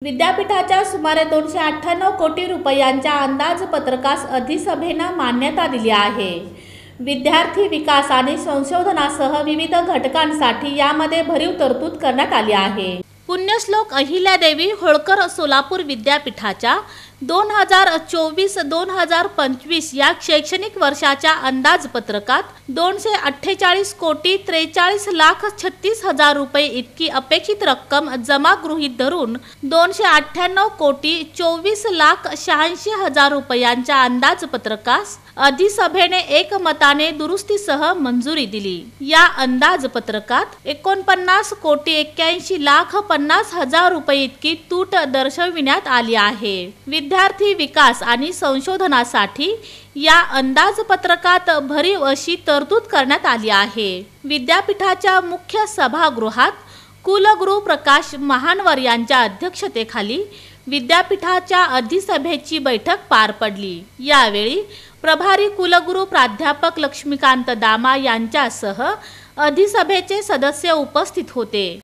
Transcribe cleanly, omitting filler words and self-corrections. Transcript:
विद्यापीठाच्या सुमारे 298 कोटी रुपयांच्या अंदाजपत्रकास अधिसभेनं मान्यता दिली आहे। विद्यार्थी विकास आणि संशोधनासह विविध घटकांसाठी यामध्ये भरीव तरतूद करण्यात आली आहे। पुण्यश्लोक अहिल्यादेवी होळकर सोलापूर विद्यापीठाच्या 2024-2025 या शैक्षणिक वर्षाच्या अंदाजपत्रकात 248 कोटी 43 लाख 36 हजार रुपये इतकी अपेक्षित रक्कम जमा गृहीत धरून 298 कोटी 24 लाख 86 हजार रुपयांच्या अंदाजपत्रकास अधिसभेने एकमताने दुरुस्तीसह मंजुरी दिली। या अंदाजपत्रकात 49 कोटी 81 लाख 50 हजार रुपये इतकी तूट दर्शविण्यात आली आहे। विद्यार्थी विकास आणि संशोधनासाठी या अंदाजपत्रकात भरीव अशी तरतूद करण्यात आली आहे। विद्यापीठाच्या मुख्य सभागृहात कुलगुरू प्रकाश महानवर यांच्या अध्यक्षतेखाली विद्यापीठाच्या अधिसभेची बैठक पार पडली। यावेळी प्रभारी कुलगुरू प्राध्यापक लक्ष्मीकांत दामा यांच्यासह अधिसभेचे सदस्य उपस्थित होते।